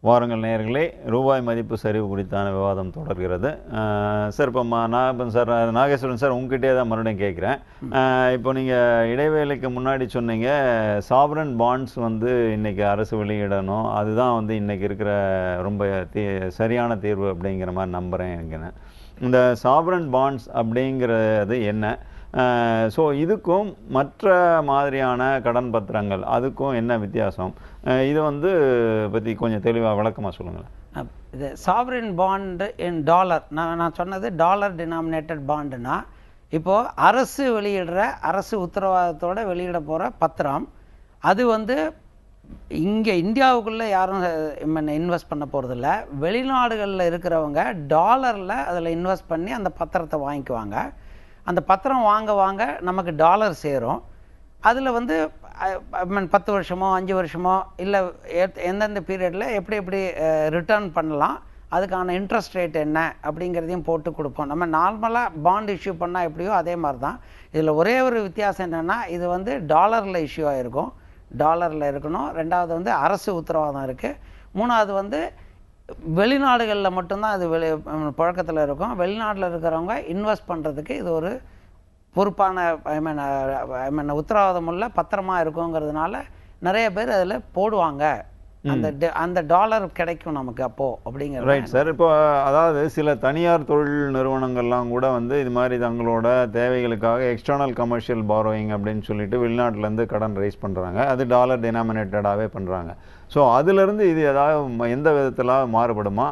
வாருங்கள் நேயர்களே, ரூபாய் மதிப்பு சரிவு குறித்தான விவாதம் தொடர்கிறது. சார், இப்போ சார் நாகேஸ்வரன் சார், உங்ககிட்டே தான் மறுபடியும் கேட்குறேன். இப்போ நீங்கள் இடைவேளைக்கு முன்னாடி சொன்னீங்க, சாவரன் பாண்ட்ஸ் வந்து இன்றைக்கி அரசு வெளியிடணும், அதுதான் வந்து இன்றைக்கி இருக்கிற ரொம்ப சரியான தீர்வு அப்படிங்கிற மாதிரி நம்புகிறேன். எனக்கு இந்த சாவரன் பாண்ட்ஸ் அப்படிங்கிறது என்ன? ஸோ இதுக்கும் மற்ற மாதிரியான கடன் பத்திரங்கள் அதுக்கும் என்ன வித்தியாசம்? இது வந்து பற்றி கொஞ்சம் தெளிவாக விளக்கமாக சொல்லுங்களேன். இது சாவரின் பாண்டு இன் டாலர், நான் சொன்னது டாலர் டினாமினேட்டட் பாண்டுனா, இப்போது அரசு வெளியிடுற அரசு உத்தரவாதத்தோடு வெளியிட போகிற பத்திரம், அது வந்து இங்கே இந்தியாவுக்குள்ளே யாரும் இன்வெஸ்ட் பண்ண போகிறதில்ல. வெளிநாடுகளில் இருக்கிறவங்க டாலரில் அதில் இன்வெஸ்ட் பண்ணி அந்த பத்திரத்தை வாங்கிக்குவாங்க. அந்த பத்திரம் வாங்க நமக்கு டாலர் சேரும். அதில் வந்து 10 வருஷமோ 5 வருஷமோ இல்லை எந்தெந்த பீரியடில் எப்படி ரிட்டர்ன் பண்ணலாம், அதுக்கான இன்ட்ரெஸ்ட் ரேட் என்ன அப்படிங்கிறதையும் போட்டு கொடுப்போம். நம்ம நார்மலாக பாண்ட் இஷ்யூ பண்ணால் எப்படியோ அதே மாதிரி தான். இதில் ஒரே ஒரு வித்தியாசம் என்னென்னா, இது வந்து டாலரில் இஷ்யூ ஆகிருக்கும், டாலரில் இருக்கணும். ரெண்டாவது வந்து அரசு உத்தரவாதம் இருக்குது. மூணாவது வந்து வெளிநாடுகளில் மட்டும்தான் அது புழக்கத்தில் இருக்கும். வெளிநாட்டில் இருக்கிறவங்க இன்வெஸ்ட் பண்ணுறதுக்கு இது ஒரு பொறுப்பான உத்தரவாதம் உள்ள பத்திரமா இருக்குங்கிறதுனால நிறைய பேர் அதில் போடுவாங்க. அந்த டாலர் கிடைக்கும் நமக்கு அப்போ அப்படிங்கிற. Right sir. இப்போ அதாவது சில தனியார் தொழில் நிறுவனங்கள்லாம் கூட வந்து இது மாதிரி தங்களோட தேவைகளுக்காக எக்ஸ்டர்னல் கமர்ஷியல் பாரோயிங் அப்படின்னு சொல்லிட்டு வெளிநாட்டிலேருந்து கடன் ரைஸ் பண்ணுறாங்க. அது டாலர் டினாமினேட்டடாகவே பண்ணுறாங்க. ஸோ அதுலேருந்து இது ஏதாவது எந்த விதத்தில் மாறுபடுமா,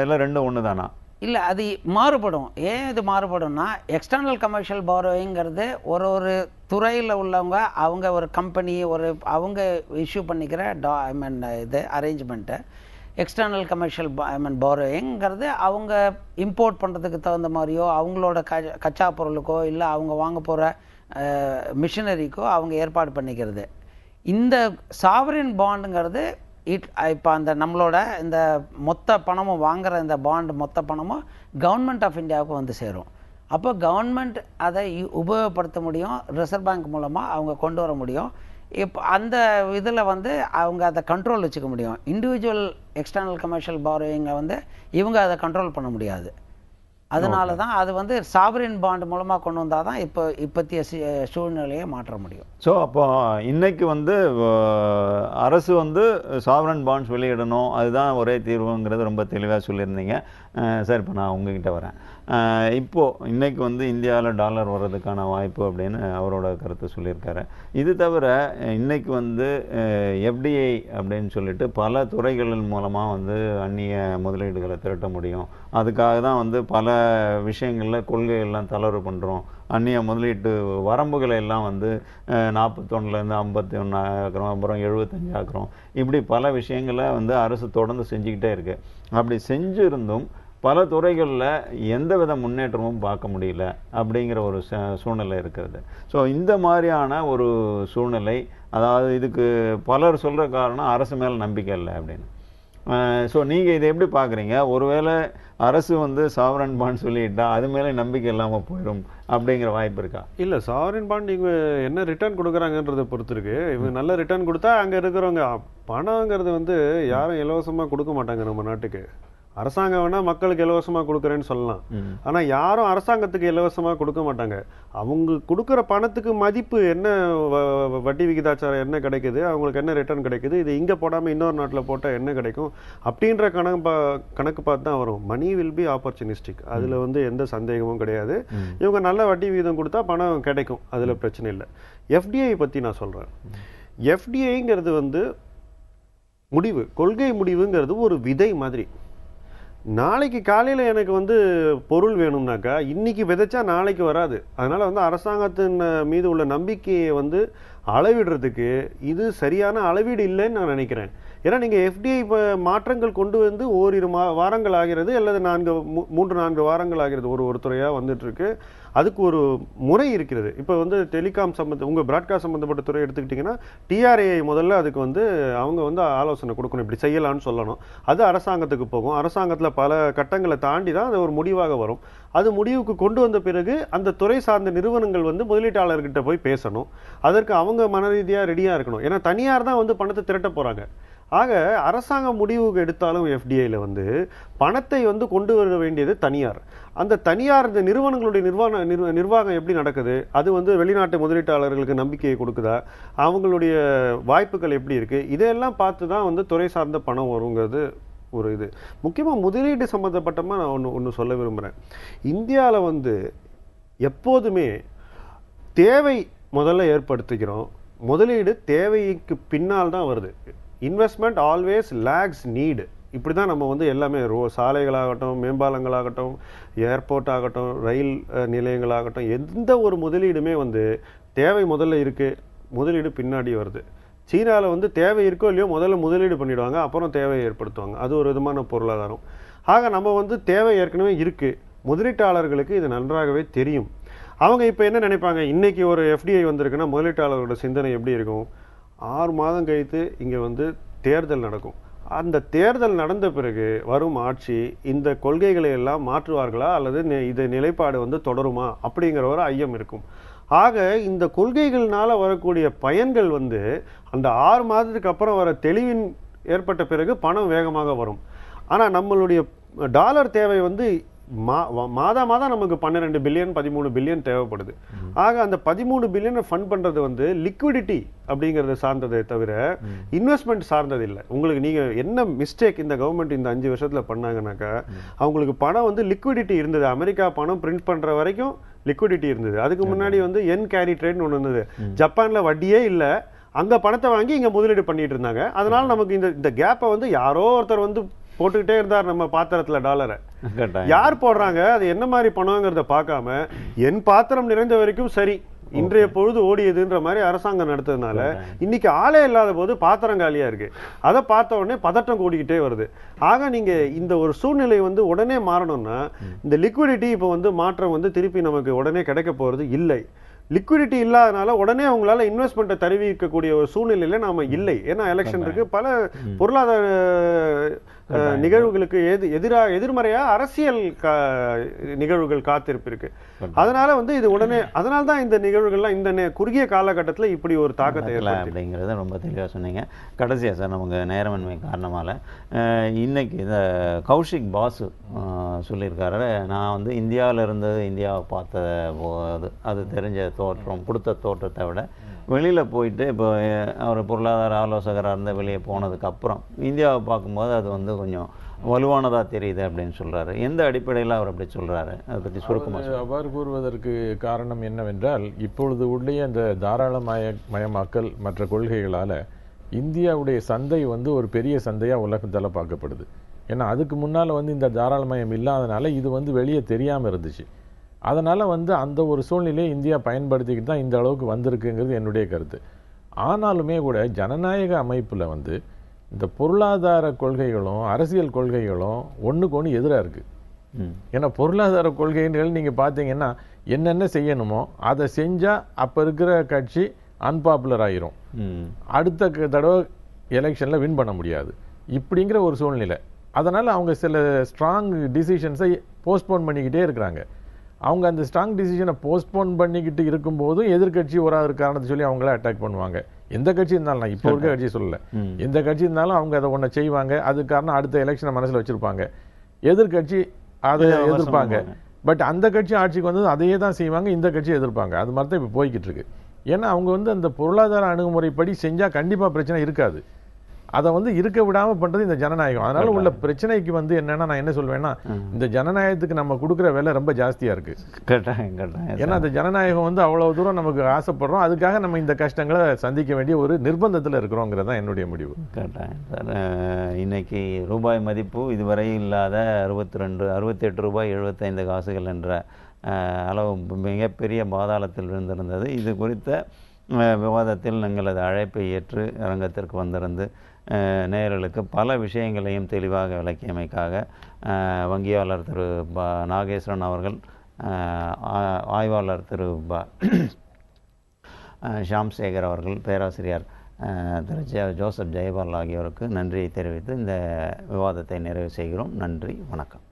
இல்லை ரெண்டும் ஒன்று தானா? இல்லை, அது மாறுபடும். ஏன் இது மாறுபடும்னா, எக்ஸ்டர்னல் கமர்ஷியல் பாரோயிங்கிறது ஒரு துறையில் உள்ளவங்க, அவங்க ஒரு கம்பெனி அவங்க இஷ்யூ பண்ணிக்கிற இது அரேஞ்ச்மெண்ட்டு. எக்ஸ்டர்னல் கமர்ஷியல் பாரோயிங்கிறது அவங்க இம்போர்ட் பண்ணுறதுக்கு தகுந்த மாதிரியோ, அவங்களோட கச்சா பொருளுக்கோ இல்லை அவங்க வாங்க போகிற மிஷினரிக்கோ அவங்க ஏற்பாடு பண்ணிக்கிறது. இந்த சாவரின் பாண்டுங்கிறது இப்போ அந்த நம்மளோட இந்த மொத்த பணமும் வாங்குகிற இந்த பாண்டு மொத்த பணமும் கவர்மெண்ட் ஆஃப் இந்தியாவுக்கு வந்து சேரும். அப்போ கவர்மெண்ட் அதை உபயோகப்படுத்த முடியும், ரிசர்வ் பேங்க் மூலமாக அவங்க கொண்டு வர முடியும். இப்போ அந்த இதில் வந்து அவங்க அதை கண்ட்ரோல் வச்சுக்க முடியும். இண்டிவிஜுவல் எக்ஸ்டர்னல் கமர்ஷியல் பாரோயிங்கை வந்து இவங்க அதை கண்ட்ரோல் பண்ண முடியாது. அதனால தான் அது வந்து சாவரின் பாண்ட் மூலமாக கொண்டு வந்தால் தான் இப்போத்திய சூழ்நிலையை மாற்ற முடியும். ஸோ அப்போ இன்னைக்கு வந்து அரசு வந்து சாவரன் பாண்ட்ஸ் வெளியிடணும், அதுதான் ஒரே தீர்வுங்கிறது ரொம்ப தெளிவாக சொல்லியிருந்தீங்க. சார், இப்போ நான் உங்ககிட்ட வரேன். இப்போது இன்றைக்கி வந்து இந்தியாவில் டாலர் வர்றதுக்கான வாய்ப்பு அப்படின்னு அவரோட கருத்தை சொல்லியிருக்காரு. இது தவிர இன்றைக்கி வந்து எஃப்டிஐ அப்படின்னு சொல்லிட்டு பல துறைகளின் மூலமாக வந்து அந்நிய முதலீடுகளை திரட்ட முடியும். அதுக்காக தான் வந்து பல விஷயங்களில் கொள்கைகள்லாம் தளர்வு பண்ணுறோம். அந்நிய முதலீட்டு வரம்புகளை எல்லாம் வந்து 41லேருந்து 51 ஆக்குறோம், அப்புறம் 75 ஆக்குறோம். இப்படி பல விஷயங்களை வந்து அரசு தொடர்ந்து செஞ்சுக்கிட்டே இருக்குது. அப்படி செஞ்சிருந்தும் பல துறைகளில் எந்த வித முன்னேற்றமும் பார்க்க முடியல அப்படிங்கிற ஒரு சூழ்நிலை இருக்கிறது. ஸோ இந்த மாதிரியான ஒரு சூழ்நிலை, அதாவது இதுக்கு பலர் சொல்கிற காரணம் அரசு மேலே நம்பிக்கை இல்லை அப்படின்னு. ஸோ நீங்கள் இதை எப்படி பார்க்குறீங்க? ஒருவேளை அரசு வந்து சாவரன் பாண்ட் சொல்லிட்டா அது மேலே நம்பிக்கை இல்லாமல் போயிடும் அப்படிங்கிற வாய்ப்பு இருக்கா? இல்லை, சாவரன் பாண்ட் இவங்க என்ன ரிட்டர்ன் கொடுக்குறாங்கன்றதை பொறுத்து இருக்கு. இவங்க நல்ல ரிட்டர்ன் கொடுத்தா அங்கே இருக்கிறவங்க பணங்கிறது வந்து யாரும் இலவசமாக கொடுக்க மாட்டாங்க நம்ம நாட்டுக்கு. அரசாங்கம் வேணால் மக்களுக்கு இலவசமாக கொடுக்குறேன்னு சொல்லலாம், ஆனால் யாரும் அரசாங்கத்துக்கு இலவசமாக கொடுக்க மாட்டாங்க. அவங்க கொடுக்குற பணத்துக்கு மதிப்பு என்ன, வட்டி விகிதாச்சாரம் என்ன கிடைக்குது, அவங்களுக்கு என்ன ரிட்டர்ன் கிடைக்குது, இது இங்கே போடாமல் இன்னொரு நாட்டில் போட்டால் என்ன கிடைக்கும் அப்படின்ற கணக்கு பார்த்து தான் வரும். மணி வில் பி ஆப்பர்ச்சுனிஸ்டிக், அதில் வந்து எந்த சந்தேகமும் கிடையாது. இவங்க நல்ல வட்டி விகிதம் கொடுத்தா பணம் கிடைக்கும், அதில் பிரச்சனை இல்லை. எஃப்டிஐ பற்றி நான் சொல்கிறேன். எஃப்டிஐங்கிறது வந்து முடிவு, கொள்கை முடிவுங்கிறது ஒரு விதை மாதிரி. நாளைக்கு காலையில் எனக்கு வந்து பொருள் வேணும்னாக்கா இன்னைக்கு விதைச்சா நாளைக்கு வராது. அதனால் வந்து அரசாங்கத்தின் மீது உள்ள நம்பிக்கையை வந்து அளவிடுறதுக்கு இது சரியான அளவீடு இல்லைன்னு நான் நினைக்கிறேன். ஏன்னா நீங்கள் எஃப்டிஐ மாற்றங்கள் கொண்டு வந்து ஓரிரு வாரங்கள் ஆகிறது, அல்லது 3-4 வாரங்கள் ஆகிறது ஒரு துறையாக வந்துட்டுருக்கு. அதுக்கு ஒரு முறை இருக்கிறது. இப்போ வந்து டெலிகாம் உங்கள் பிராட்காஸ்ட் சம்மந்தப்பட்ட துறை எடுத்துக்கிட்டிங்கன்னா டிஆர்ஏ முதல்ல அதுக்கு வந்து அவங்க வந்து ஆலோசனை கொடுக்கணும், இப்படி செய்யலான்னு சொல்லணும். அது அரசாங்கத்துக்கு போகும். அரசாங்கத்தில் பல கட்டங்களை தாண்டி தான் அது ஒரு முடிவாக வரும். அது முடிவுக்கு கொண்டு வந்த பிறகு அந்த துறை சார்ந்த நிறுவனங்கள் வந்து முதலீட்டாளர்கிட்ட போய் பேசணும். அதற்கு அவங்க மன ரீதியாக ரெடியாக இருக்கணும். ஏன்னா தனியார் தான் வந்து பணத்தை திரட்ட போகிறாங்க. ஆக அரசாங்க முடிவுக்கு எடுத்தாலும் எஃப்டிஐல வந்து பணத்தை வந்து கொண்டு வர வேண்டியது தனியார். அந்த தனியார் இந்த நிறுவனங்களுடைய நிர்வாகம் எப்படி நடக்குது, அது வந்து வெளிநாட்டு முதலீட்டாளர்களுக்கு நம்பிக்கையை கொடுக்குதா, அவங்களுடைய வாய்ப்புகள் எப்படி இருக்கு, இதையெல்லாம் பார்த்து தான் வந்து துறை சார்ந்த பணம் வருங்கிறது ஒரு இது. முக்கியமாக முதலீடு சம்மந்தப்பட்டமாக நான் ஒன்று சொல்ல விரும்புகிறேன். இந்தியாவில் வந்து எப்போதுமே தேவை முதல்ல ஏற்படுத்திக்கிறோம், முதலீடு தேவைக்கு பின்னால் தான் வருது. Investment always lakhs need. இப்படி தான் நம்ம வந்து எல்லாமே சாலைகளாகட்டும், மேம்பாலங்களாகட்டும், ஏர்போர்ட் ஆகட்டும், ரயில் நிலையங்களாகட்டும், எந்த ஒரு முதலீடுமே வந்து தேவை முதல்ல இருக்குது, முதலீடு பின்னாடி வருது. சீனாவில் வந்து தேவை இருக்கோ இல்லையோ முதல்ல முதலீடு பண்ணிவிடுவாங்க, அப்புறம் தேவையை ஏற்படுத்துவாங்க. அது ஒரு விதமான பொருளாதாரம். ஆக நம்ம வந்து தேவை ஏற்கனவே இருக்குது, முதலீட்டாளர்களுக்கு இது நன்றாகவே தெரியும். அவங்க இப்போ என்ன நினைப்பாங்க, இன்றைக்கி ஒரு எஃப்டிஐ வந்திருக்குன்னா முதலீட்டாளர்களோட சிந்தனை எப்படி இருக்கும், 6 மாதம் கழித்து இங்கே வந்து தேர்தல் நடக்கும், அந்த தேர்தல் நடந்த பிறகு வரும் ஆட்சி இந்த கொள்கைகளை எல்லாம் மாற்றுவார்களா அல்லது இது நிலைப்பாடு வந்து தொடருமா அப்படிங்கிற ஒரு ஐயம் இருக்கும். ஆக இந்த கொள்கைகள்னால வரக்கூடிய பயன்கள் வந்து அந்த 6 மாதத்துக்கு அப்புறம் வர தெளிவின் ஏற்பட்ட பிறகு பணம் வேகமாக வரும். ஆனால் நம்மளுடைய டாலர் தேவை வந்து மாதம் நமக்கு 12 பில்லியன் 13 பில்லியன் தேவைப்படுது. ஆக அந்த 13 பில்லியனை ஃபண்ட் பண்றது வந்து லிக்விடிட்டி அப்படிங்கறது சார்ந்ததை தவிர இன்வெஸ்ட்மெண்ட் சார்ந்தது இல்லை. உங்களுக்கு நீங்க என்ன மிஸ்டேக் இந்த கவர்மெண்ட் இந்த 5 வருஷத்துல பண்ணாங்கன்னாக்கா, அவங்களுக்கு பணம் வந்து லிக்விடிட்டி இருந்தது. அமெரிக்கா பணம் பிரிண்ட் பண்ற வரைக்கும் லிக்விடிட்டி இருந்தது. அதுக்கு முன்னாடி வந்து என் கேரி ட்ரேட்னு ஒன்று இருந்தது. ஜப்பான்ல வட்டியே இல்லை, அங்க பணத்தை வாங்கி இங்க முதலீடு பண்ணிட்டு இருந்தாங்க. அதனால நமக்கு இந்த கேப்பை வந்து யாரோ ஒருத்தர் வந்து போட்டுக்கிட்டே இருந்தார் நம்ம பாத்திரத்துல டாலரை. யார் போடுறாங்க, அது என்ன மாதிரி பணங்கிறத பார்க்காம என் பாத்திரம் நிறைந்த வரைக்கும் சரி, இன்றைய பொழுது ஓடியதுன்ற மாதிரி அரசாங்கம் நடத்துறதுனால இன்னைக்கு ஆளே இல்லாத போது பாத்திரம் காலியா இருக்கு. அதை பார்த்த உடனே பதட்டம் கூடிக்கிட்டே வருது. ஆக நீங்க இந்த ஒரு சூழ்நிலை வந்து உடனே மாறணும்னா இந்த லிக்விடிட்டி இப்போ வந்து மாற்றம் வந்து திருப்பி நமக்கு உடனே கிடைக்க போறது இல்லை. லிக்விடிட்டி இல்லாதனால உடனே அவங்களால இன்வெஸ்ட்மெண்ட்டை தருவிக்கக்கூடிய ஒரு சூழ்நிலையில நாம இல்லை. ஏன்னா எலெக்ஷன் இருக்கு, பல பொருளாதார நிகழ்வுகளுக்கு எதிர்மறையா அரசியல் நிகழ்வுகள் காத்திருப்பு இருக்கு. அதனால வந்து இது உடனே, அதனால தான் இந்த நிகழ்வுகள்லாம் இந்த குறுகிய காலகட்டத்தில் இப்படி ஒரு தாக்கத்தை அப்படிங்கிறத ரொம்ப தெளிவாக சொன்னீங்க. கடைசியாக சார், நமக்கு நேரமின்மை காரணமால இன்னைக்கு இந்த கௌஷிக் பாசு சொல்லியிருக்காரு, நான் வந்து இந்தியாவில் இருந்தது இந்தியாவை பார்த்த போது அது தெரிஞ்ச தோற்றம், கொடுத்த தோற்றத்தை விட வெளியில் போயிட்டு இப்போ அவர் பொருளாதார ஆலோசகராக இருந்த வெளியே போனதுக்கப்புறம் இந்தியாவை பார்க்கும்போது அது வந்து கொஞ்சம் வலுவானதாக தெரியுது அப்படின்னு சொல்கிறாரு. எந்த அடிப்படையில் அவர் அப்படி சொல்கிறாரு, அதை பற்றி சுருக்கமாக? அவ்வாறு கூறுவதற்கு காரணம் என்னவென்றால், இப்பொழுது உடைய அந்த தாராளமயமாக்கல் மற்ற கொள்கைகளால் இந்தியாவுடைய சந்தை வந்து ஒரு பெரிய சந்தையாக உலகத்தில் பார்க்கப்படுது. ஏன்னா அதுக்கு முன்னால் வந்து இந்த தாராளமயம் இல்லாதனால இது வந்து வெளியே தெரியாமல் இருந்துச்சு. அதனால் வந்து அந்த ஒரு சூழ்நிலையை இந்தியா பயன்படுத்திக்கிட்டு தான் இந்த அளவுக்கு வந்திருக்குங்கிறது என்னுடைய கருத்து. ஆனாலுமே கூட ஜனநாயக அமைப்பில் வந்து இந்த பொருளாதார கொள்கைகளும் அரசியல் கொள்கைகளும் ஒன்றுக்கு ஒன்று எதிராக இருக்குது. ஏன்னா பொருளாதார கொள்கைகள் நீங்கள் பார்த்தீங்கன்னா என்னென்ன செய்யணுமோ அதை செஞ்சால் அப்போ இருக்கிற கட்சி அன்பாப்புலர் ஆகிரும், அடுத்த தடவை எலெக்ஷனில் வின் பண்ண முடியாது, இப்படிங்கிற ஒரு சூழ்நிலை. அதனால் அவங்க சில ஸ்ட்ராங் டிசிஷன்ஸை போஸ்ட்போன் பண்ணிக்கிட்டே இருக்கிறாங்க. அவங்க அந்த ஸ்ட்ராங் டிசிஷனை போஸ்ட்போன் பண்ணிக்கிட்டு இருக்கும்போதும் எதிர்கட்சி ஒரு காரணத்தை சொல்லி அவங்கள அட்டாக் பண்ணுவாங்க. எந்த கட்சி இருந்தாலும், நான் இப்போ இருக்க கட்சி சொல்லலை, எந்த கட்சி இருந்தாலும் அவங்க அதை ஒன்றை செய்வாங்க. அது காரணம் அடுத்த எலெக்ஷனை மனசில் வச்சுருப்பாங்க, எதிர்கட்சி அதை எதிர்ப்பாங்க. பட் அந்த கட்சி ஆட்சிக்கு வந்தது அதையே தான் செய்வாங்க, இந்த கட்சி எதிர்ப்பாங்க. அது மாதிரி தான் இப்போ போய்கிட்டு இருக்கு. ஏன்னா அவங்க வந்து அந்த பொருளாதார அணுகுமுறைப்படி செஞ்சால் கண்டிப்பாக பிரச்சனை இருக்காது. அதை வந்து இருக்க விடாமல் பண்ணுறது இந்த ஜனநாயகம். அதனால உள்ள பிரச்சனைக்கு வந்து என்னன்னா, நான் என்ன சொல்வேன்னா, இந்த ஜனநாயகத்துக்கு நம்ம கொடுக்குற விலை ரொம்ப ஜாஸ்தியாக இருக்கு. ஏன்னா அந்த ஜனநாயகம் வந்து அவ்வளவு தூரம் நமக்கு ஆசைப்படுறோம், அதுக்காக நம்ம இந்த கஷ்டங்களை சந்திக்க வேண்டிய ஒரு நிர்பந்தத்தில் இருக்கிறோங்கிறது தான் என்னுடைய முடிவு. சார், இன்னைக்கு ரூபாய் மதிப்பு இதுவரை இல்லாத 68 ரூபாய் 75 காசுகள் என்ற அளவு மிகப்பெரிய பாதாளத்தில் இருந்திருந்தது. இது குறித்த விவாதத்தில் எங்களது அழைப்பை ஏற்று அரங்கத்திற்கு வந்திருந்து நேயர்களுக்கு பல விஷயங்களையும் தெளிவாக விளக்கியமைக்காக வங்கியாளர் திரு நாகேஸ்வரன் அவர்கள், ஆய்வாளர் திரு ஷாம் சேகர் அவர்கள், பேராசிரியர் திரு ஜோசப் ஜெயபால் ஆகியோருக்கு நன்றியை தெரிவித்து இந்த விவாதத்தை நிறைவு செய்கிறோம். நன்றி, வணக்கம்.